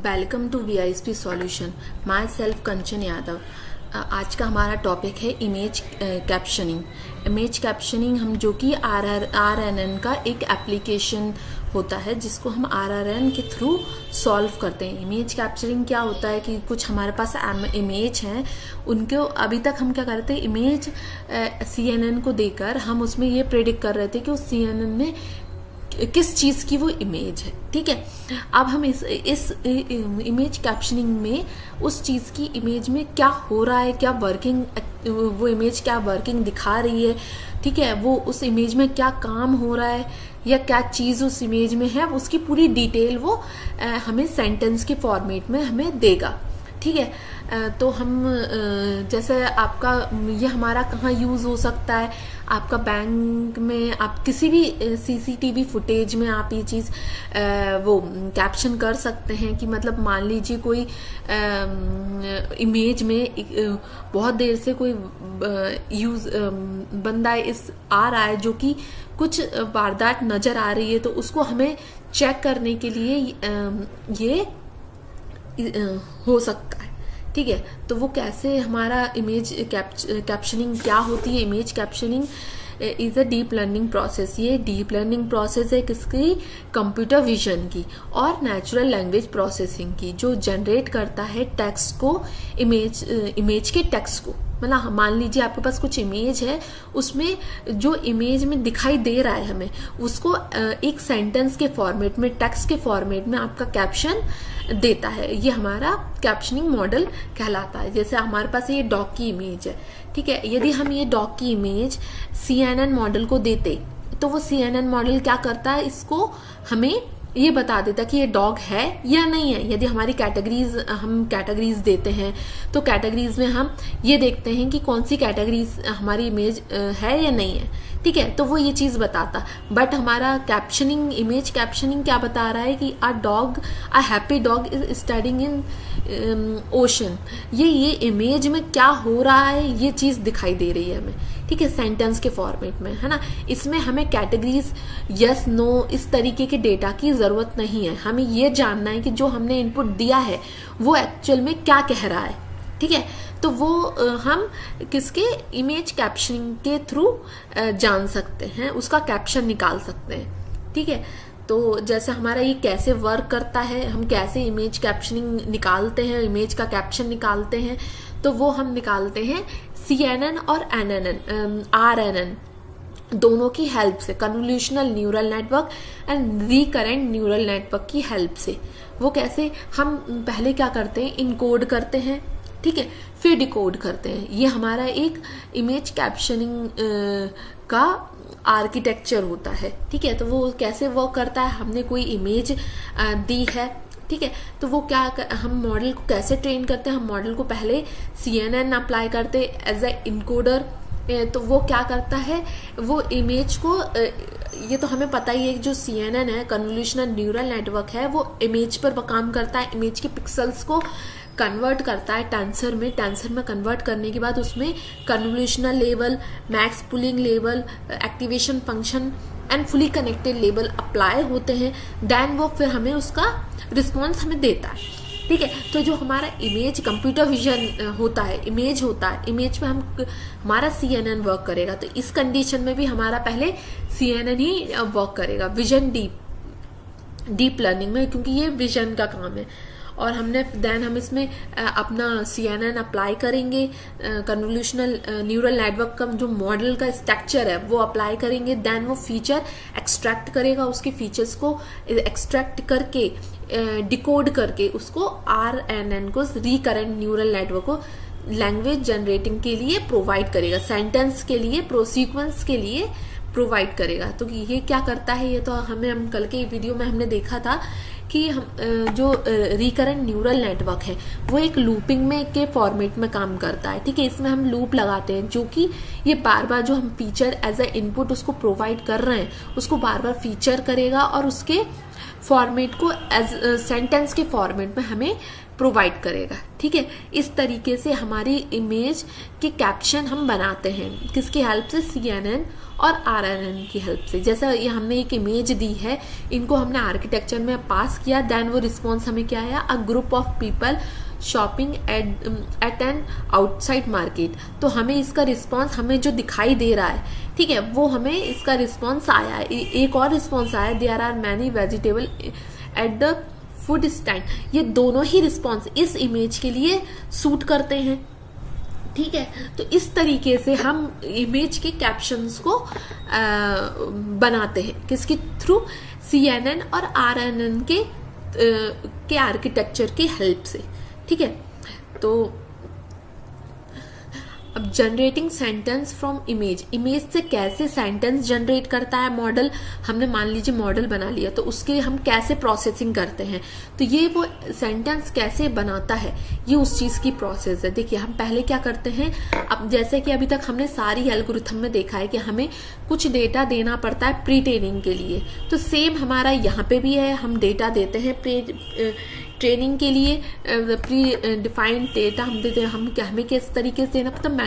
Welcome to VISP solution. Myself Kanchan Yadav. आज का हमारा टॉपिक है इमेज कैप्शनिंग। इमेज कैप्शनिंग हम जो कि RNN का एक एप्लीकेशन होता है जिसको हम RNN के थ्रू सॉल्व करते हैं। इमेज कैप्चरिंग क्या होता है कि कुछ हमारे पास इमेज हैं, उनको अभी तक हम क्या करते हैं, इमेज CNN को देकर हम उसमें ये प्रेडिक्ट कर रहे थे कि उस CNN में किस चीज़ की वो इमेज है। ठीक है, अब हम इस इमेज कैप्शनिंग में उस चीज़ की इमेज में क्या हो रहा है, क्या वर्किंग, वो इमेज क्या वर्किंग दिखा रही है, ठीक है, वो उस इमेज में क्या काम हो रहा है या क्या चीज़ उस इमेज में है, उसकी पूरी डिटेल वो हमें सेंटेंस के फॉर्मेट में हमें देगा। ठीक है, तो हम जैसे आपका ये हमारा कहाँ यूज़ हो सकता है, आपका बैंक में आप किसी भी CCTV फुटेज में आप ये चीज़ वो कैप्शन कर सकते हैं कि मतलब मान लीजिए कोई इमेज में बहुत देर से कोई बंदा आ रहा है जो कि कुछ वारदात नज़र आ रही है, तो उसको हमें चेक करने के लिए ये हो सकता है। ठीक है, तो वो कैसे हमारा इमेज कैप्शनिंग क्या होती है। Image captioning is a deep learning process. ये डीप लर्निंग प्रोसेस है किसकी, कंप्यूटर विजन की और नेचुरल लैंग्वेज प्रोसेसिंग की, जो जनरेट करता है टेक्स्ट को, इमेज के टेक्स्ट को। मतलब मान लीजिए आपके पास कुछ इमेज है, उसमें जो इमेज में दिखाई दे रहा है हमें उसको एक सेंटेंस के फॉर्मेट में, टेक्स्ट के फॉर्मेट में आपका कैप्शन देता है। ये हमारा कैप्शनिंग मॉडल कहलाता है। जैसे हमारे पास ये डॉग की इमेज है, ठीक है, यदि हम ये डॉग की इमेज CNN मॉडल को देते तो वो CNN मॉडल क्या करता है, इसको हमें ये बता देता कि ये डॉग है या नहीं है। यदि हमारी हम कैटेगरीज देते हैं तो कैटेगरीज में हम ये देखते हैं कि कौन सी कैटेगरीज हमारी इमेज है या नहीं है। ठीक है, तो वो ये चीज़ बताता। बट हमारा इमेज कैप्शनिंग क्या बता रहा है कि a happy dog is studying in ocean. ये इमेज में क्या हो रहा है ये चीज़ दिखाई दे रही है हमें। ठीक है, सेंटेंस के फॉर्मेट में, है ना। इसमें हमें कैटेगरीज यस नो इस तरीके के डेटा की ज़रूरत नहीं है। हमें ये जानना है कि जो हमने इनपुट दिया है वो एक्चुअल में क्या कह रहा है। ठीक है, तो वो हम किसके इमेज कैप्शनिंग के थ्रू जान सकते हैं, उसका कैप्शन निकाल सकते हैं। ठीक है, तो जैसे हमारा ये कैसे वर्क करता है, हम कैसे इमेज कैप्शनिंग निकालते हैं, इमेज का कैप्शन निकालते हैं, तो वो हम निकालते हैं CNN और RNN दोनों की हेल्प से, convolutional neural network and recurrent neural network की हेल्प से। वो कैसे, हम पहले क्या करते हैं, इनकोड करते हैं, ठीक है, फिर डिकोड करते हैं। ये हमारा एक इमेज कैप्शनिंग का आर्किटेक्चर होता है। ठीक है, तो वो कैसे वर्क करता है, हमने कोई इमेज दी है, ठीक है, तो वो क्या हम मॉडल को कैसे ट्रेन करते हैं, हम मॉडल को पहले CNN अप्लाई करते एज ए इनकोडर। तो वो क्या करता है, वो इमेज को ये तो हमें पता ही है, जो CNN है, कन्वोल्यूशनल न्यूरल नेटवर्क है, वो इमेज पर काम करता है, इमेज के पिक्सल्स को कन्वर्ट करता है टेंसर में कन्वर्ट करने के बाद उसमें convolutional level, max pulling level, activation function and fully connected level apply होते हैं। देन वो फिर हमें उसका रिस्पॉन्स हमें देता है। ठीक है, तो जो हमारा इमेज कंप्यूटर विजन होता है, इमेज पे हमारा CNN वर्क करेगा। तो इस कंडीशन में भी हमारा पहले CNN ही वर्क करेगा, विजन डीप लर्निंग में, क्योंकि ये विजन का काम है। और हम इसमें अपना CNN अप्लाई करेंगे, कन्वोल्यूशनल न्यूरल नेटवर्क का जो मॉडल का स्ट्रक्चर है वो अप्लाई करेंगे। देन वो फीचर एक्सट्रैक्ट करेगा, उसके फीचर्स को एक्सट्रैक्ट करके डिकोड करके उसको RNN को, रिकरेंट न्यूरल नेटवर्क को लैंग्वेज जनरेटिंग के लिए प्रोवाइड करेगा, सेंटेंस के लिए, सीक्वेंस के लिए प्रोवाइड करेगा। तो ये क्या करता है, ये तो हम कल के वीडियो में हमने देखा था कि हम जो रिकरेंट न्यूरल नेटवर्क है वो एक लूपिंग में के फॉर्मेट में काम करता है। ठीक है, इसमें हम लूप लगाते हैं जो कि ये बार बार जो हम फीचर एज ए इनपुट उसको प्रोवाइड कर रहे हैं उसको बार बार फीचर करेगा और उसके फॉर्मेट को एज सेंटेंस के फॉर्मेट में हमें प्रोवाइड करेगा। ठीक है, इस तरीके से हमारी इमेज के कैप्शन हम बनाते हैं, किसकी हेल्प से, CNN और RNN की हेल्प से। जैसा ये हमने एक इमेज दी है, इनको हमने आर्किटेक्चर में पास किया, देन वो रिस्पॉन्स हमें क्या आया, a group of people shopping at an outside market. तो हमें इसका रिस्पॉन्स, हमें जो दिखाई दे रहा है, ठीक है, वो हमें इसका रिस्पॉन्स आया है। एक और रिस्पॉन्स आया, there are many vegetable at the food stand. ये दोनों ही रिस्पॉन्स इस इमेज के लिए सूट करते हैं। ठीक है, तो इस तरीके से हम इमेज के कैप्शंस को बनाते हैं, किसके थ्रू, CNN और RNN के आर्किटेक्चर की हेल्प से। ठीक है, तो अब generating sentence from image, image से कैसे सेंटेंस जनरेट करता है मॉडल। हमने मान लीजिए मॉडल बना लिया, तो उसके हम कैसे प्रोसेसिंग करते हैं, तो ये वो सेंटेंस कैसे बनाता है, ये उस चीज की प्रोसेस है। देखिए, हम पहले क्या करते हैं, अब जैसे कि अभी तक हमने सारी एल्गोरिथम में देखा है कि हमें कुछ डेटा देना पड़ता है प्री ट्रेनिंग के लिए, तो सेम हमारा यहाँ पे भी है, हम डेटा देते हैं ट्रेनिंग के लिए, प्री डिफाइंड डेटा हम देते हैं। हमें किस तरीके से देना पड़ता है,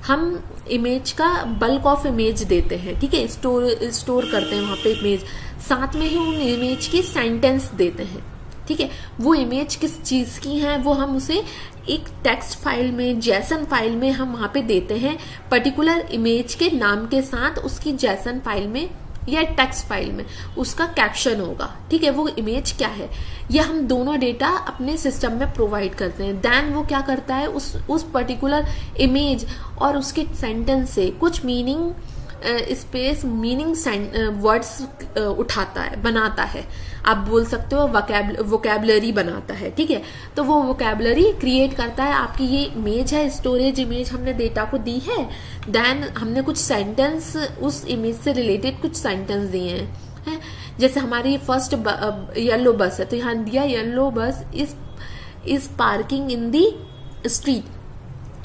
हम इमेज का बल्क ऑफ इमेज देते हैं। ठीक है, स्टोर करते हैं वहाँ पे इमेज, साथ में ही उन इमेज की सेंटेंस देते हैं। ठीक है, वो इमेज किस चीज की है, वो हम उसे एक टेक्स्ट फाइल में, जैसन फाइल में हम वहाँ पे देते हैं, पर्टिकुलर इमेज के नाम के साथ उसकी जैसन फाइल में या टेक्स्ट फाइल में उसका कैप्शन होगा। ठीक है, वो इमेज क्या है, ये हम दोनों डेटा अपने सिस्टम में प्रोवाइड करते हैं। देन वो क्या करता है, उस पर्टिकुलर इमेज और उसके सेंटेंस से कुछ मीनिंग वर्ड्स उठाता है, बनाता है। आप बोल सकते हो वोकैबुलरी बनाता है। ठीक है, तो वो वोकैबुलरी क्रिएट करता है। आपकी ये इमेज है, स्टोरेज इमेज हमने डेटा को दी है, देन हमने कुछ सेंटेंस उस इमेज से रिलेटेड कुछ सेंटेंस दिए हैं। जैसे हमारी फर्स्ट येलो बस है, तो यहाँ दिया येलो बस is parking in the street.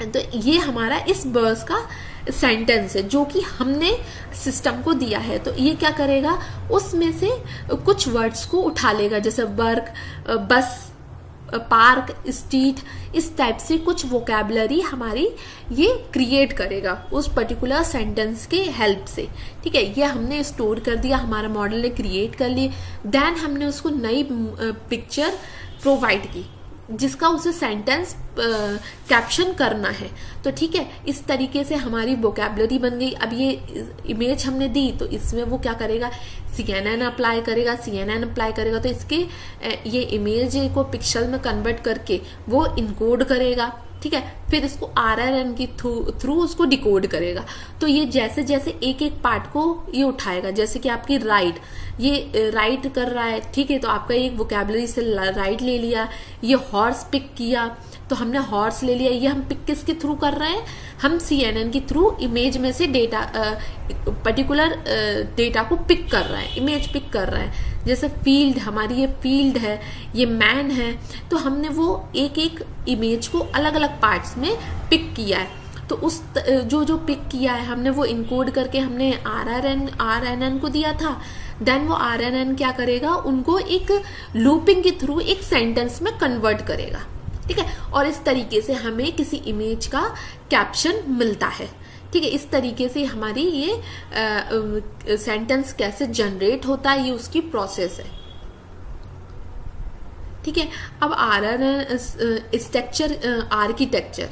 तो ये हमारा इस बस का सेंटेंस है जो कि हमने सिस्टम को दिया है। तो ये क्या करेगा, उसमें से कुछ वर्ड्स को उठा लेगा, जैसे वर्क, बस, पार्क, स्ट्रीट, इस टाइप से कुछ वोकैबुलरी हमारी ये क्रिएट करेगा उस पर्टिकुलर सेंटेंस के हेल्प से। ठीक है, ये हमने स्टोर कर दिया, हमारा मॉडल ने क्रिएट कर लिए। देन हमने उसको नई पिक्चर प्रोवाइड की जिसका उसे सेंटेंस कैप्शन करना है। तो ठीक है, इस तरीके से हमारी वोकैबुलरी बन गई। अब ये इमेज हमने दी, तो इसमें वो क्या करेगा, CNN अप्लाई करेगा, तो इसके ये इमेज को पिक्सल में कन्वर्ट करके वो इनकोड करेगा। ठीक है, फिर इसको RNN की थ्रू उसको डिकोड करेगा। तो ये जैसे जैसे एक एक पार्ट को ये उठाएगा, जैसे कि आपकी राइट, ये राइट कर रहा है। ठीक है, तो आपका एक वोकैबुलरी से राइट ले लिया। ये हॉर्स पिक किया, तो हमने हॉर्स ले लिया। ये हम पिक किसके थ्रू कर रहे हैं, हम CNN के थ्रू इमेज में से डेटा, पर्टिकुलर डेटा को पिक कर रहा है, इमेज पिक कर रहा है। जैसे फील्ड, हमारी ये फील्ड है, ये मैन है, तो हमने वो एक एक इमेज को अलग अलग पार्ट्स में पिक किया है। तो उस जो पिक किया है हमने, वो इनकोड करके हमने RNN को दिया था। देन वो RNN क्या करेगा, उनको एक लूपिंग के थ्रू एक सेंटेंस में कन्वर्ट करेगा। ठीक है, और इस तरीके से हमें किसी इमेज का कैप्शन मिलता है। ठीक है, इस तरीके से हमारी ये सेंटेंस कैसे जनरेट होता है, ये उसकी प्रोसेस है। ठीक है, अब RNN स्ट्रक्चर, आर्किटेक्चर।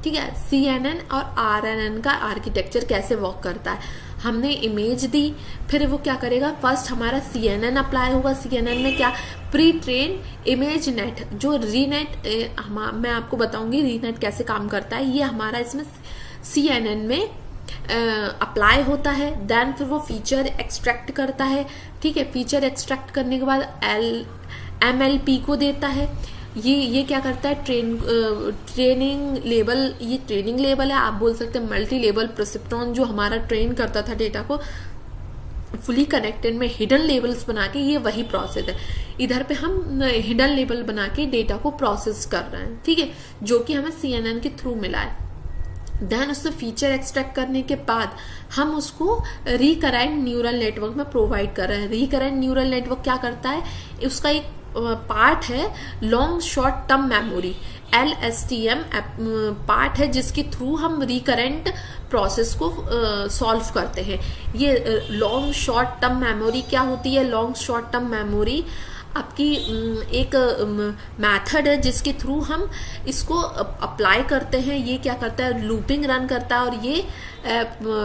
ठीक है, CNN और RNN का आर्किटेक्चर कैसे वर्क करता है, हमने इमेज दी, फिर वो क्या करेगा, फर्स्ट हमारा CNN अप्लाई होगा। CNN में क्या, प्री ट्रेन इमेज नेट, जो रीनेट, मैं आपको बताऊंगी रीनेट कैसे काम करता है। ये हमारा इसमें CNN में अप्लाई होता है। देन फिर वो फीचर एक्सट्रैक्ट करता है। ठीक है, फीचर एक्सट्रैक्ट करने के बाद MLP को देता है। ये क्या करता है, ट्रेनिंग लेबल, ये ट्रेनिंग लेबल है, आप बोल सकते हैं मल्टी लेबल परसेप्ट्रॉन, जो हमारा ट्रेन करता था डेटा को फुली कनेक्टेड में हिडन लेबल्स बना के, ये वही प्रोसेस है। इधर पे हम हिडन लेबल बना के डेटा को प्रोसेस कर रहे हैं। ठीक है, जो कि हमें CNN के थ्रू मिला है। देन उससे फीचर एक्सट्रैक्ट करने के बाद हम उसको रिकरेंट न्यूरल नेटवर्क में प्रोवाइड कर रहे हैं। रिकरेंट न्यूरल नेटवर्क क्या करता है, उसका एक पार्ट है long short term memory, LSTM part है जिसके थ्रू हम रिकरेंट प्रोसेस को सॉल्व करते हैं। ये लॉन्ग शॉर्ट टर्म मेमोरी क्या होती है? लॉन्ग शॉर्ट टर्म मेमोरी आपकी एक मेथड है जिसके थ्रू हम इसको अप्लाई करते हैं। ये क्या करता है, लूपिंग रन करता है और ये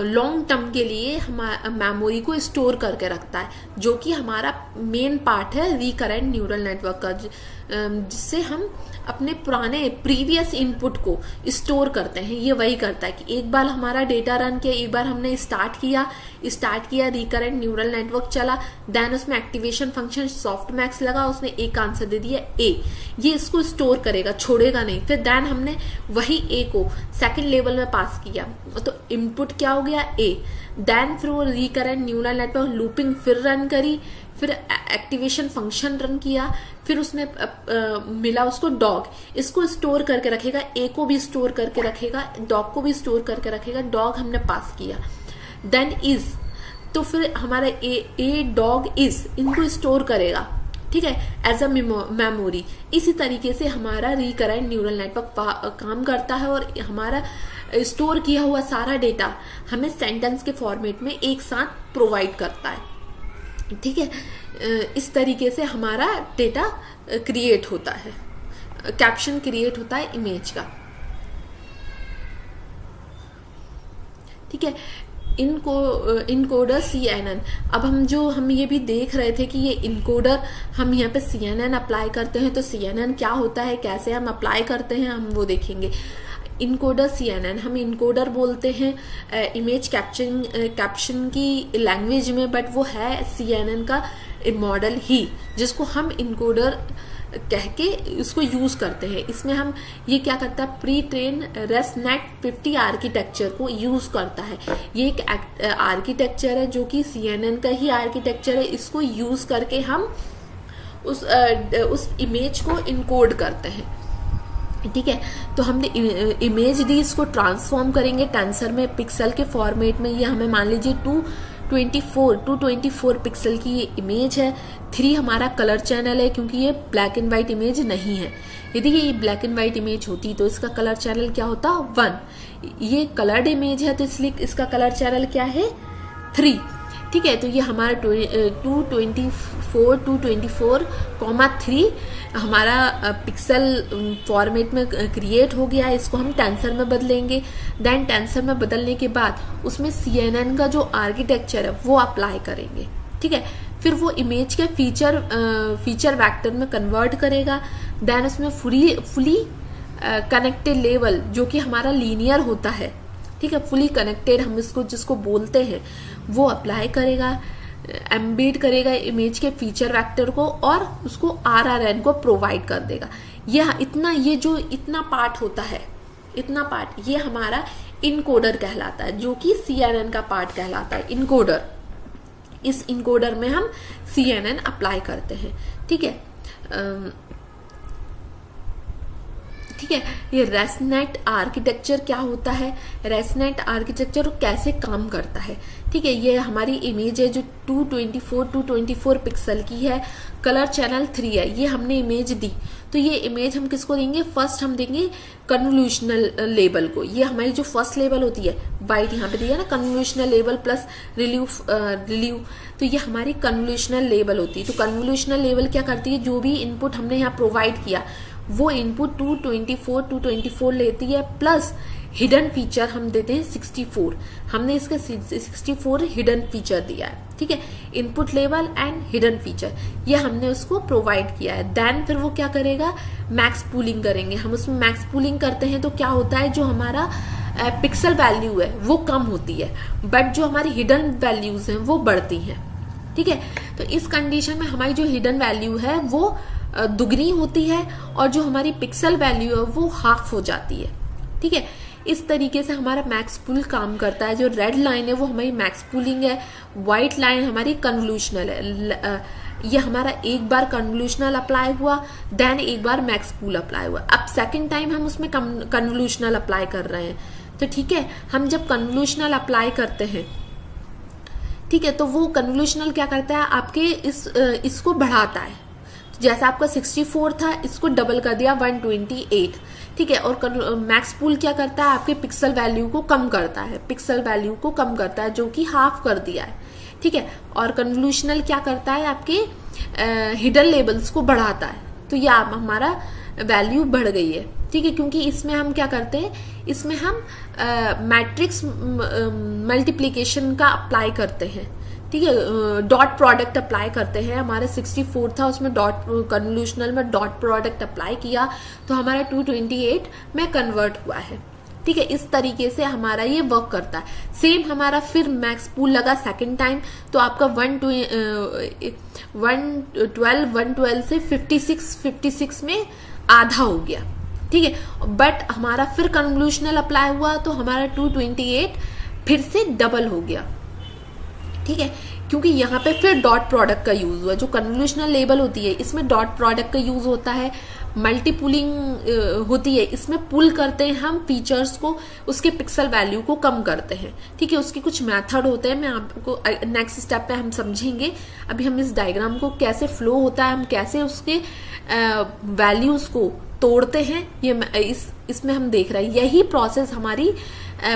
लॉन्ग टर्म के लिए हमारा मेमोरी को स्टोर करके रखता है, जो कि हमारा मेन पार्ट है रिकरेंट न्यूरल नेटवर्क का, जिससे हम अपने पुराने प्रीवियस इनपुट को स्टोर करते हैं। ये वही करता है कि एक बार हमारा डेटा रन किया, एक बार हमने स्टार्ट किया रिकरेंट न्यूरल नेटवर्क चला, देन उसमें एक्टिवेशन फंक्शन सॉफ्टमैक्स लगा, उसने ए का आंसर दे दिया ए, ये इसको स्टोर करेगा, छोड़ेगा नहीं। फिर देन हमने वही ए को सेकंड लेवल में पास किया, तो इनपुट क्या हो गया ए, देन फिर वो रिकरेंट न्यूरल नेटवर्क लूपिंग फिर रन करी, फिर एक्टिवेशन फंक्शन रन किया, फिर उसने मिला उसको डॉग, इसको स्टोर करके रखेगा, ए को भी स्टोर करके रखेगा, डॉग को भी स्टोर करके रखेगा, डॉग हमने पास किया, देन इज, तो फिर हमारा ए डॉग इज इनको स्टोर करेगा, ठीक है, एज अ मेमोरी। इसी तरीके से हमारा रिकरेंट न्यूरल नेटवर्क काम करता है और हमारा स्टोर किया हुआ सारा डेटा हमें सेंटेंस के फॉर्मेट में एक साथ प्रोवाइड करता है, ठीक है। इस तरीके से हमारा डेटा क्रिएट होता है, कैप्शन क्रिएट होता है इमेज का, ठीक है। इनकोडर CNN, अब हम ये भी देख रहे थे कि ये इनकोडर हम यहाँ पे CNN अप्लाई करते हैं, तो CNN क्या होता है, कैसे हम अप्लाई करते हैं, हम वो देखेंगे। इनकोडर CNN हम इनकोडर बोलते हैं इमेज कैप्शन की लैंग्वेज में, बट वो है CNN का मॉडल ही, जिसको हम इनकोडर कह के उसको यूज करते हैं। इसमें हम ये क्या करता है, प्री ट्रेन रेसनेट 50 आर्किटेक्चर को यूज करता है। ये एक आर्किटेक्चर है जो कि CNN का ही आर्किटेक्चर है, इसको यूज करके हम उस इमेज को इनकोड करते हैं, ठीक है। तो हमने इमेज दी, इसको ट्रांसफॉर्म करेंगे टेंसर में पिक्सल के फॉर्मेट में। ये हमें मान लीजिए 224 पिक्सल की ये इमेज है। 3 हमारा कलर चैनल है क्योंकि ये ब्लैक एंड व्हाइट इमेज नहीं है। यदि ये ब्लैक एंड व्हाइट इमेज होती तो इसका कलर चैनल क्या होता, 1। ये कलर्ड इमेज है तो इसलिए इसका कलर चैनल क्या है, 3, ठीक है। तो ये हमारा 224,3 हमारा पिक्सल फॉर्मेट में क्रिएट हो गया है। इसको हम टेंसर में बदलेंगे, देन टेंसर में बदलने के बाद उसमें CNN का जो आर्किटेक्चर है वो अप्लाई करेंगे, ठीक है। फिर वो इमेज के फीचर वेक्टर में कन्वर्ट करेगा, देन उसमें फुली कनेक्टेड लेवल जो कि हमारा लीनियर होता है, ठीक है, फुली कनेक्टेड हम इसको जिसको बोलते हैं वो अप्लाई करेगा, एम्बेड करेगा इमेज के फीचर वेक्टर को और उसको RRN को प्रोवाइड कर देगा। ये जो इतना पार्ट होता है, इतना पार्ट ये हमारा इनकोडर कहलाता है, जो कि CNN का पार्ट कहलाता है, इनकोडर। इस इनकोडर में हम CNN अप्लाई करते हैं, ठीक है, ठीक है। ये रेसनेट आर्किटेक्चर क्या होता है, रेसनेट आर्किटेक्चर कैसे काम करता है, ठीक है। ये हमारी इमेज है जो 224 पिक्सल की है, कलर चैनल 3 है। ये हमने इमेज दी तो ये इमेज हम किसको देंगे, फर्स्ट हम देंगे कन्वोल्यूशनल लेबल को। ये हमारी जो फर्स्ट लेबल होती है, वाइट यहाँ पे दिया ना, कन्वोल्यूशनल लेबल प्लस रिलीव, तो ये हमारी कन्वोल्यूशनल लेबल होती है। तो कन्वोल्यूशनल लेबल क्या करती है, जो भी इनपुट हमने यहाँ प्रोवाइड किया वो इनपुट 224 लेती है, प्लस हिडन फीचर हम देते हैं 64। हमने इसका 64 हिडन फीचर दिया है, ठीक है। Input level and hidden feature ये हमने उसको प्रोवाइड किया है। देन फिर वो क्या करेगा, मैक्स पूलिंग करेंगे। हम उसमें मैक्स पूलिंग करते हैं तो क्या होता है, जो हमारा पिक्सल वैल्यू है वो कम होती है, बट जो हमारी हिडन वैल्यूज हैं वो बढ़ती हैं, ठीक है। तो इस कंडीशन में हमारी जो हिडन वैल्यू है वो दुगनी होती है और जो हमारी पिक्सल वैल्यू है वो हाफ हो जाती है, ठीक है। इस तरीके से हमारा मैक्स पूल काम करता है। जो रेड लाइन है वो हमारी मैक्स पूलिंग है, व्हाइट लाइन हमारी कन्वोल्यूशनल है। ये हमारा एक बार कन्वोल्यूशनल अप्लाई हुआ, देन एक बार मैक्स पूल अप्लाई हुआ। अब सेकंड टाइम हम उसमें कन्वोल्यूशनल अप्लाई कर रहे हैं तो ठीक है, हम जब कन्वोल्यूशनल अप्लाई करते हैं, ठीक है, तो वो कन्वोल्यूशनल क्या करता है, आपके इसको बढ़ाता है। जैसे आपका 64 था, इसको डबल कर दिया 128, ठीक है। और मैक्स पूल क्या करता है, आपके पिक्सल वैल्यू को कम करता है, पिक्सल वैल्यू को कम करता है, जो कि हाफ कर दिया है, ठीक है। और कन्वोल्यूशनल क्या करता है, आपके हिडन लेबल्स को बढ़ाता है। तो ये आप हमारा वैल्यू बढ़ गई है, ठीक है, क्योंकि इसमें हम क्या करते हैं, इसमें हम मैट्रिक्स मल्टीप्लिकेशन का अप्लाई करते हैं, ठीक है, डॉट प्रोडक्ट अप्लाई करते हैं। हमारा 64 था, उसमें डॉट कन्वोल्यूशनल में डॉट प्रोडक्ट अप्लाई किया तो हमारा 228 में कन्वर्ट हुआ है, ठीक है। इस तरीके से हमारा ये वर्क करता है। सेम हमारा फिर मैक्स पूल लगा सेकंड टाइम, तो आपका 112 से 56 में आधा हो गया, ठीक है। बट हमारा फिर कन्वोल्यूशनल अप्लाई हुआ तो हमारा 228 फिर से डबल हो गया, ठीक है, क्योंकि यहाँ पे फिर डॉट प्रोडक्ट का यूज हुआ। जो कन्वोल्यूशनल लेबल होती है इसमें डॉट प्रोडक्ट का यूज होता है, मल्टीपुलिंग होती है, इसमें पुल करते हैं हम फीचर्स को, उसके पिक्सल वैल्यू को कम करते हैं, ठीक है। उसके कुछ मेथड होते हैं, मैं आपको नेक्स्ट स्टेप पे हम समझेंगे। अभी हम इस डायग्राम को कैसे फ्लो होता है, हम कैसे उसके वैल्यूज को तोड़ते हैं, ये इसमें हम देख रहे हैं। यही प्रोसेस हमारी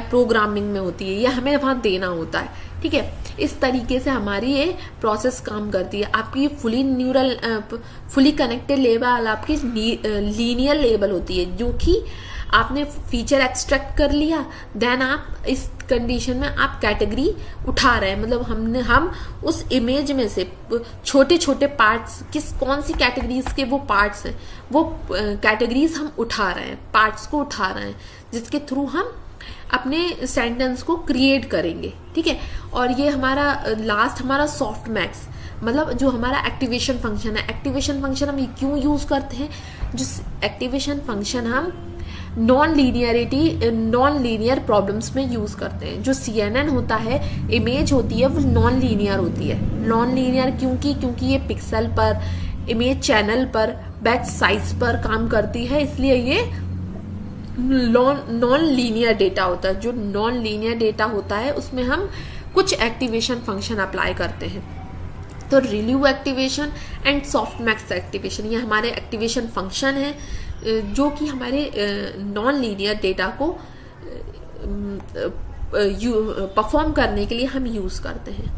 प्रोग्रामिंग में होती है, यह हमें वहां देना होता है, ठीक है। इस तरीके से हमारी ये प्रोसेस काम करती है। आपकी फुली कनेक्टेड लेबल आपकी लीनियर लेबल होती है, जो कि आपने फीचर एक्सट्रैक्ट कर लिया, देन आप इस कंडीशन में आप कैटेगरी उठा रहे हैं, मतलब हम उस इमेज में से छोटे छोटे पार्ट्स, कौन सी कैटेगरीज के वो पार्ट्स हैं, वो कैटेगरीज हम उठा रहे हैं, पार्ट्स को उठा रहे हैं, जिसके थ्रू हम अपने सेंटेंस को क्रिएट करेंगे, ठीक है। और ये हमारा लास्ट हमारा सॉफ्ट मैक्स, मतलब जो हमारा एक्टिवेशन फंक्शन है। एक्टिवेशन फंक्शन हम क्यों यूज करते हैं, जो एक्टिवेशन फंक्शन हम नॉन लीनियर प्रॉब्लम्स में यूज करते हैं। जो CNN होता है, इमेज होती है, वो नॉन लीनियर होती है। नॉन लीनियर क्योंकि ये पिक्सल पर, इमेज चैनल पर, बैच साइज पर काम करती है, इसलिए ये नॉन लीनियर डेटा होता है। जो नॉन लीनियर डेटा होता है उसमें हम कुछ एक्टिवेशन फंक्शन अप्लाई करते हैं। तो relieve activation and soft max activation, ये हमारे एक्टिवेशन फंक्शन है, जो कि हमारे नॉन लीनियर डेटा को परफॉर्म करने के लिए हम यूज करते हैं,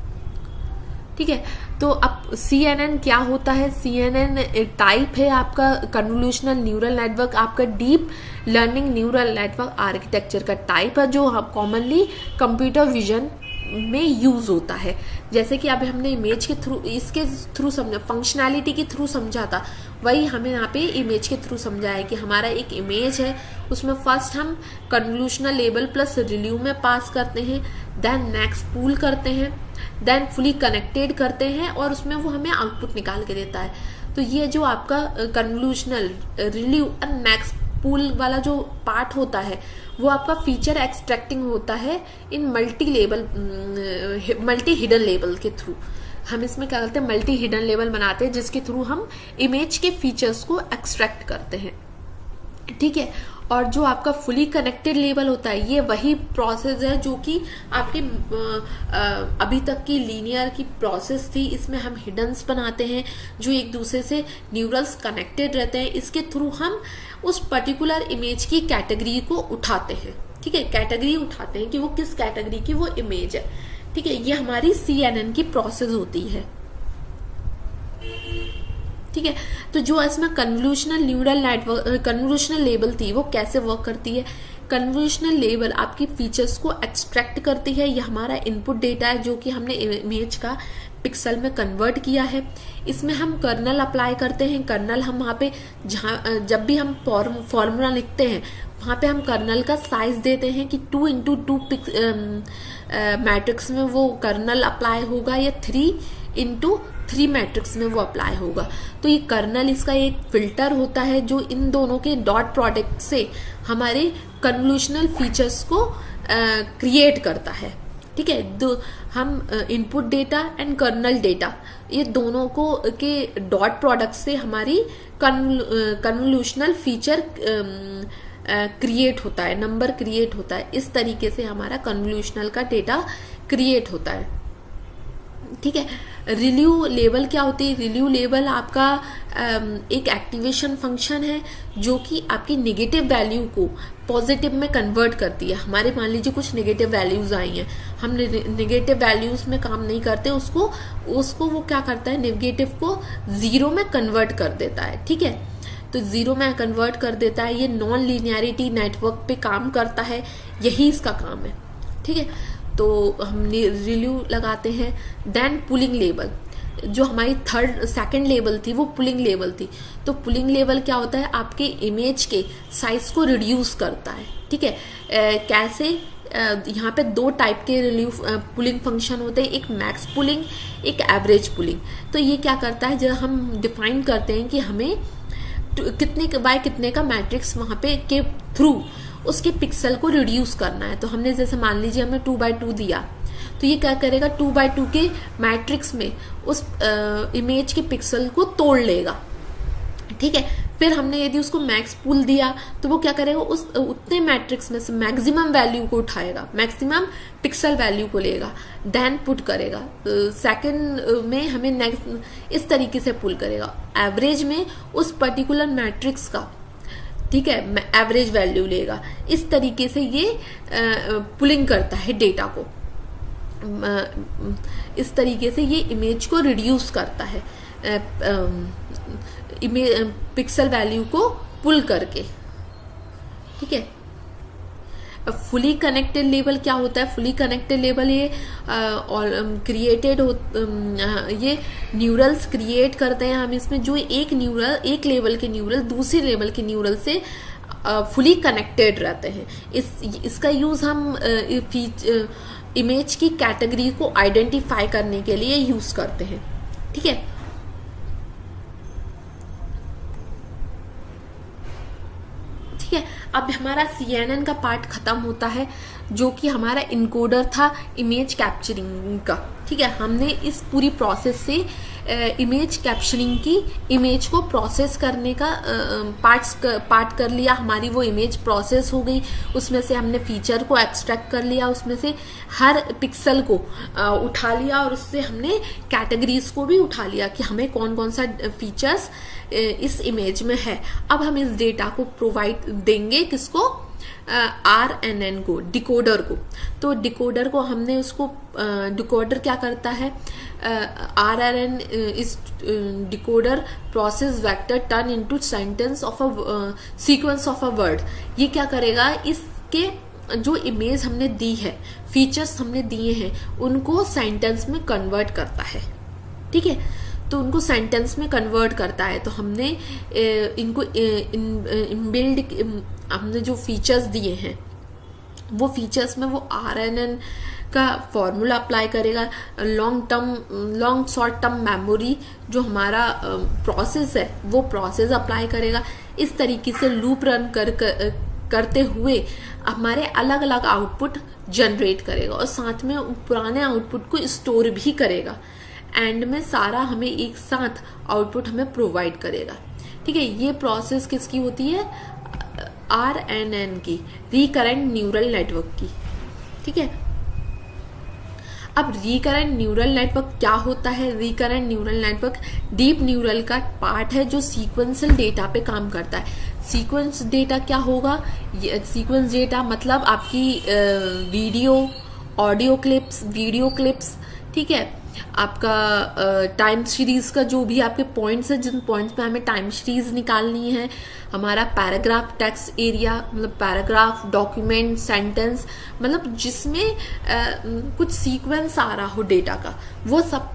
ठीक है। तो अब CNN क्या होता है, CNN टाइप है आपका कन्वोल्यूशनल न्यूरल नेटवर्क, आपका deep learning neural network architecture का टाइप है, जो कॉमनली कंप्यूटर विजन में यूज होता है। जैसे कि अभी हमने इमेज के थ्रू, इसके थ्रू समझा, फंक्शनैलिटी के थ्रू समझा था, वही हमें यहाँ पे इमेज के थ्रू समझा है कि हमारा एक इमेज है, उसमें फर्स्ट हम कन्वोल्यूशनल लेबल प्लस रिलीव में पास करते हैं, देन नेक्स्ट पूल करते हैं, देन फुली कनेक्टेड करते हैं, और उसमें वो हमें आउटपुट निकाल के देता है। तो ये जो आपका कन्वोल्यूशनल, रिलीव और नेक्स्ट पूल वाला जो पार्ट होता है, वो आपका फीचर एक्सट्रैक्टिंग होता है इन मल्टी हिडन लेबल के थ्रू। हम इसमें क्या करते हैं, मल्टी हिडन लेबल बनाते हैं, जिसके थ्रू हम इमेज के फीचर्स को एक्सट्रैक्ट करते हैं, ठीक है। और जो आपका फुली कनेक्टेड लेबल होता है, ये वही प्रोसेस है जो कि आपके अभी तक की लीनियर की प्रोसेस थी। इसमें हम हिडन्स बनाते हैं जो एक दूसरे से न्यूरल्स कनेक्टेड रहते हैं, इसके थ्रू हम उस पर्टिकुलर इमेज की कैटेगरी को उठाते हैं, ठीक है। कैटेगरी उठाते हैं कि वो किस कैटेगरी की वो इमेज है, ठीक है। ये हमारी CNN की प्रोसेस होती है, ठीक है। तो जो इसमें convolutional neural network, convolutional label थी, वो कैसे वर्क करती है। कन्वोल्यूशनल लेबल आपकी फीचर्स को एक्सट्रैक्ट करती है, यह हमारा इनपुट डेटा है जो कि हमने इमेज का पिक्सल में कन्वर्ट किया है। इसमें हम कर्नल अप्लाई करते हैं। कर्नल हम वहाँ पे जब भी हम फॉर्मूला लिखते हैं, वहाँ पे हम कर्नल का साइज देते हैं कि 2x2 मैट्रिक्स में वो कर्नल अप्लाई होगा या 3x3 मैट्रिक्स में वो अप्लाई होगा। तो ये कर्नल इसका एक फिल्टर होता है जो इन दोनों के डॉट प्रोडक्ट से हमारे कन्वोल्यूशनल फीचर्स को क्रिएट करता है, ठीक है। हम input data and kernel data, ये दोनों को के डॉट प्रोडक्ट से हमारी कन्वोल्यूशनल फीचर क्रिएट होता है, नंबर क्रिएट होता है। इस तरीके से हमारा कन्वोल्यूशनल का डेटा क्रिएट होता है। ठीक है। रिलीव लेबल क्या होती है? रिलीव लेबल आपका एक एक्टिवेशन फंक्शन है जो कि आपकी नेगेटिव वैल्यू को पॉजिटिव में कन्वर्ट करती है। हमारे मान लीजिए कुछ नेगेटिव वैल्यूज आई हैं, हम नेगेटिव वैल्यूज में काम नहीं करते, उसको वो क्या करता है, नेगेटिव को जीरो में कन्वर्ट कर देता है। ठीक है, तो जीरो में कन्वर्ट कर देता है। ये नॉन लीनियरिटी नेटवर्क पे काम करता है, यही इसका काम है। ठीक है, तो हम रिलीव लगाते हैं। देन पुलिंग लेबल, जो हमारी सेकंड लेवल थी वो पुलिंग लेवल थी। तो पुलिंग लेवल क्या होता है? आपके इमेज के साइज को रिड्यूस करता है। ठीक है, कैसे? यहाँ पे दो टाइप के रिलीव पुलिंग फंक्शन होते हैं, एक मैक्स पुलिंग, एक एवरेज पुलिंग। तो ये क्या करता है, जब हम डिफाइन करते हैं कि हमें कितने बाय कितने का मैट्रिक्स वहां पे के थ्रू उसके पिक्सल को रिड्यूस करना है। तो हमने जैसे मान लीजिए हमने 2x2 दिया, तो ये क्या करेगा, 2x2 के मैट्रिक्स में उस इमेज के पिक्सल को तोड़ लेगा। ठीक है, फिर हमने यदि उसको मैक्स पूल दिया तो वो क्या करेगा, उस उतने मैट्रिक्स में से मैक्सिमम वैल्यू को उठाएगा, मैक्सिमम पिक्सल वैल्यू को लेगा, देन पुट करेगा। सेकंड में हमें नेक्स्ट इस तरीके से पुल करेगा। एवरेज में उस पर्टिकुलर मैट्रिक्स का, ठीक है, एवरेज वैल्यू लेगा। इस तरीके से ये पुलिंग करता है डेटा को। इस तरीके से ये इमेज को रिड्यूस करता है, पिक्सल वैल्यू को पुल करके। ठीक है, फुली कनेक्टेड लेबल क्या होता है? फुली कनेक्टेड लेबल ये क्रिएटेड ये न्यूरल्स क्रिएट करते हैं हम इसमें, जो एक लेवल के न्यूरल दूसरे लेवल के न्यूरल से फुली कनेक्टेड रहते हैं। इसका यूज हम इमेज की कैटेगरी को आइडेंटिफाई करने के लिए यूज करते हैं। ठीक है, अब हमारा CNN का पार्ट खत्म होता है, जो कि हमारा इनकोडर था इमेज कैप्चरिंग का। ठीक है, हमने इस पूरी प्रोसेस से इमेज कैप्चरिंग की, इमेज को प्रोसेस करने का पार्ट कर लिया। हमारी वो इमेज प्रोसेस हो गई, उसमें से हमने फीचर को एक्सट्रैक्ट कर लिया, उसमें से हर पिक्सल को उठा लिया, और उससे हमने कैटेगरीज को भी उठा लिया कि हमें कौन कौन सा फीचर्स इस इमेज में है। अब हम इस डेटा को प्रोवाइड देंगे किसको? RNN को, डिकोडर को। तो डिकोडर को हमने उसको, डिकोडर क्या करता है? RNN इस decoder process vector turn into sentence of a sequence of a word. ये क्या करेगा, इसके जो इमेज हमने दी है, फीचर्स हमने दिए हैं, उनको सेंटेंस में कन्वर्ट करता है। ठीक है, तो उनको सेंटेंस में कन्वर्ट करता है। तो हमने इनको इनबिल्ड हमने जो फीचर्स दिए हैं, वो फीचर्स में वो RNN का फॉर्मूला अप्लाई करेगा। लॉन्ग शॉर्ट टर्म मेमोरी जो हमारा प्रोसेस है, वो प्रोसेस अप्लाई करेगा। इस तरीके से लूप रन करते हुए हमारे अलग अलग आउटपुट जनरेट करेगा, और साथ में पुराने आउटपुट को स्टोर भी करेगा। एंड में सारा हमें एक साथ आउटपुट हमें प्रोवाइड करेगा। ठीक है, ये प्रोसेस किसकी होती है? RNN की, रिकरेंट न्यूरल नेटवर्क की। ठीक है, अब रिकरेंट न्यूरल नेटवर्क क्या होता है? Recurrent neural network deep neural का पार्ट है जो सीक्वेंशियल डेटा पे काम करता है। सीक्वेंस डेटा क्या होगा? सीक्वेंस डेटा मतलब आपकी ऑडियो क्लिप्स, ठीक है, आपका टाइम सीरीज का जो भी आपके पॉइंट्स है, जिन पॉइंट्स पे हमें टाइम सीरीज निकालनी है, हमारा पैराग्राफ, टेक्स्ट एरिया मतलब पैराग्राफ, डॉक्यूमेंट, सेंटेंस, मतलब जिसमें कुछ सीक्वेंस आ रहा हो डेटा का, वो सब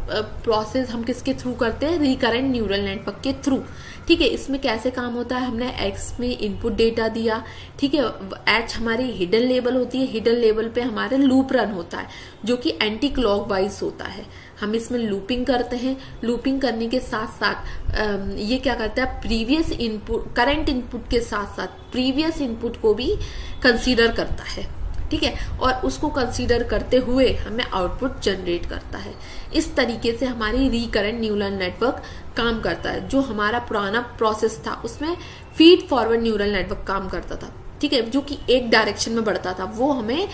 प्रोसेस हम किसके थ्रू करते हैं? रिकरेंट न्यूरल नेटवर्क के थ्रू। ठीक है, इसमें कैसे काम होता है? हमने एक्स में इनपुट डेटा दिया, ठीक है, एच हमारी हिडन लेवल होती है, हिडन लेवल पे हमारे लूप रन होता है जो कि एंटी क्लॉकवाइज होता है। हम इसमें लूपिंग करते हैं। लूपिंग करने के साथ साथ ये क्या करता है? प्रीवियस इनपुट, करंट इनपुट के साथ साथ प्रीवियस इनपुट को भी कंसीडर करता है। ठीक है, और उसको कंसीडर करते हुए हमें आउटपुट जनरेट करता है। इस तरीके से हमारी रिकरेंट न्यूरल नेटवर्क काम करता है। जो हमारा पुराना प्रोसेस था उसमें फीड फॉरवर्ड न्यूरल नेटवर्क काम करता था। ठीक है, जो कि एक डायरेक्शन में बढ़ता था। वो हमें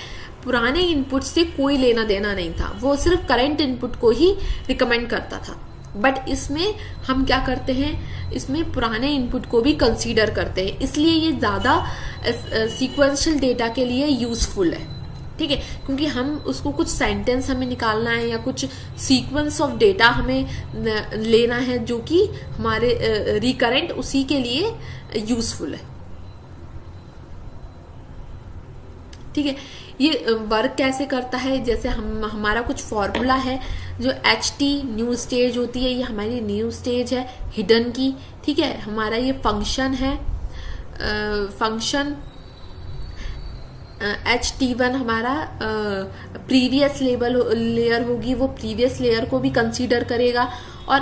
पुराने इनपुट से कोई लेना देना नहीं था, वो सिर्फ करंट इनपुट को ही रिकमेंड करता था। बट इसमें हम क्या करते हैं, इसमें पुराने इनपुट को भी कंसीडर करते हैं, इसलिए ये ज़्यादा सीक्वेंशियल डेटा के लिए यूजफुल है। ठीक है, क्योंकि हम उसको कुछ सेंटेंस हमें निकालना है या कुछ सीक्वेंस ऑफ डेटा हमें लेना है जो कि हमारे रिकरेंट उसी के लिए यूजफुल है। ठीक है, ये वर्क कैसे करता है, जैसे हमारा कुछ फॉर्मूला है, जो HT न्यू स्टेज होती है, ये हमारी न्यू स्टेज है हिडन की। ठीक है, हमारा ये फंक्शन है, फंक्शन HT1 हमारा प्रीवियस लेयर होगी, वो प्रीवियस लेयर को भी कंसीडर करेगा। और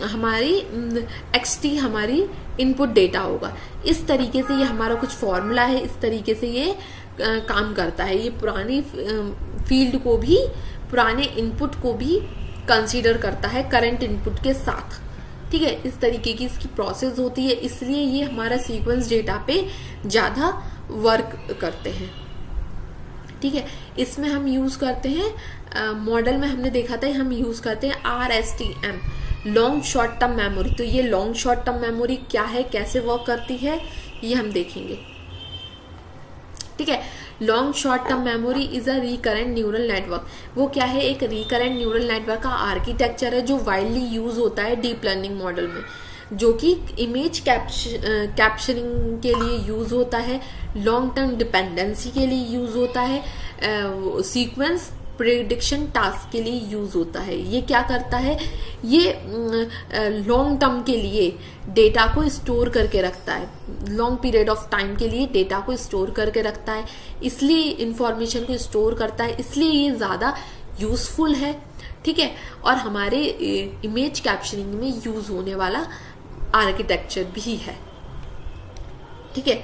हमारी XT हमारी इनपुट डेटा होगा। इस तरीके से ये हमारा कुछ फॉर्मूला है, इस तरीके से ये काम करता है। ये पुरानी फील्ड को भी, पुराने इनपुट को भी कंसीडर करता है करंट इनपुट के साथ। ठीक है, इस तरीके की इसकी प्रोसेस होती है, इसलिए ये हमारा सीक्वेंस डेटा पे ज़्यादा वर्क करते हैं। ठीक है, इसमें हम यूज़ करते हैं, मॉडल में हमने देखा था, हम यूज़ करते हैं RSTM, long short term memory. तो ये लॉन्ग शॉर्ट टर्म मेमोरी क्या है, कैसे वर्क करती है, ये हम देखेंगे। ठीक है, long short term memory is a recurrent neural network. वो क्या है, एक रिकरेंट न्यूरल नेटवर्क का आर्किटेक्चर है जो वाइडली यूज होता है डीप लर्निंग मॉडल में, जो कि इमेज कैप्चरिंग के लिए यूज होता है, लॉन्ग टर्म डिपेंडेंसी के लिए यूज होता है, सीक्वेंस प्रेडिक्शन टास्क के लिए यूज होता है। ये क्या करता है, ये लॉन्ग टर्म के लिए डेटा को स्टोर करके रखता है, लॉन्ग पीरियड ऑफ टाइम के लिए डेटा को स्टोर करके रखता है, इसलिए इंफॉर्मेशन को स्टोर करता है, इसलिए ये ज़्यादा यूजफुल है। ठीक है, और हमारे इमेज कैप्चरिंग में यूज होने वाला आर्किटेक्चर भी है। ठीक है,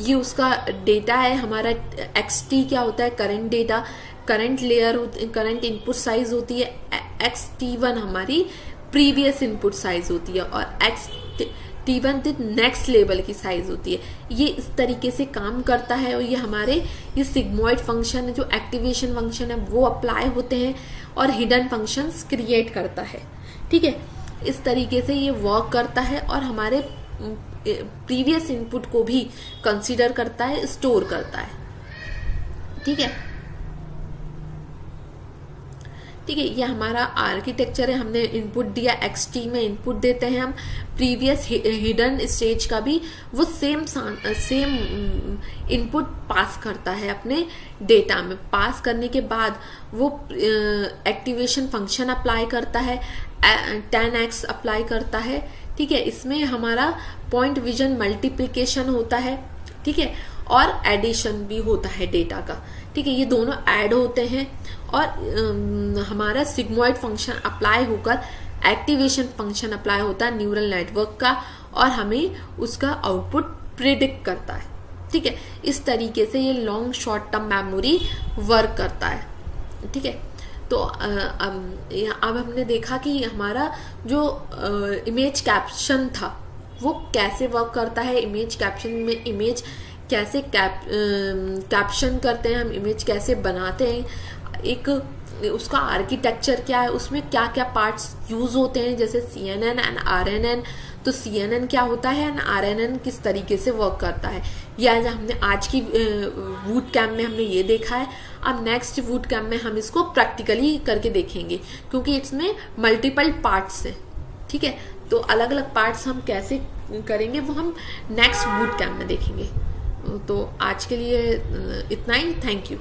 ये उसका डेटा है। हमारा XT क्या होता है, current data, current layer, current input size होती है। XT1 हमारी प्रीवियस इनपुट साइज होती है और XT1 नेक्स्ट लेवल की साइज होती है। ये इस तरीके से काम करता है और ये हमारे ये सिग्मॉइड फंक्शन है, जो एक्टिवेशन फंक्शन है वो अप्लाई होते हैं और हिडन फंक्शंस क्रिएट करता है। ठीक है, इस तरीके से ये वर्क करता है और हमारे प्रीवियस इनपुट को भी कंसीडर करता है, स्टोर करता है। ठीक है, ठीक है, ये हमारा आर्किटेक्चर है। हमने इनपुट दिया, XT में इनपुट देते हैं हम, प्रीवियस हिडन स्टेज का भी वो सेम इनपुट पास करता है अपने डेटा में। पास करने के बाद वो एक्टिवेशन फंक्शन अप्लाई करता है, 10x अप्लाई करता है। ठीक है, इसमें हमारा पॉइंट विजन मल्टीप्लिकेशन होता है। ठीक है, और एडिशन भी होता है डेटा का। ठीक है, ये दोनों ऐड होते हैं और हमारा सिग्मॉइड फंक्शन अप्लाई होकर एक्टिवेशन फंक्शन अप्लाई होता है न्यूरल नेटवर्क का और हमें उसका आउटपुट प्रिडिक्ट करता है। ठीक है, इस तरीके से ये long short term memory work करता है। ठीक है, तो अब हमने देखा कि हमारा जो इमेज कैप्शन था वो कैसे वर्क करता है। इमेज कैप्शन में इमेज कैसे कैप्शन करते हैं हम, इमेज कैसे बनाते हैं, एक उसका आर्किटेक्चर क्या है, उसमें क्या क्या पार्ट्स यूज होते हैं, जैसे CNN एंड RNN। तो CNN क्या होता है एंड RNN किस तरीके से वर्क करता है, या हमने आज की बूट कैम्प में हमने ये देखा है। अब नेक्स्ट बूट कैम्प में हम इसको प्रैक्टिकली करके देखेंगे, क्योंकि इसमें मल्टीपल पार्ट्स हैं। ठीक है, तो अलग अलग पार्ट्स हम कैसे करेंगे वो हम नेक्स्ट बूट कैम्प में देखेंगे। तो आज के लिए इतना ही, थैंक यू।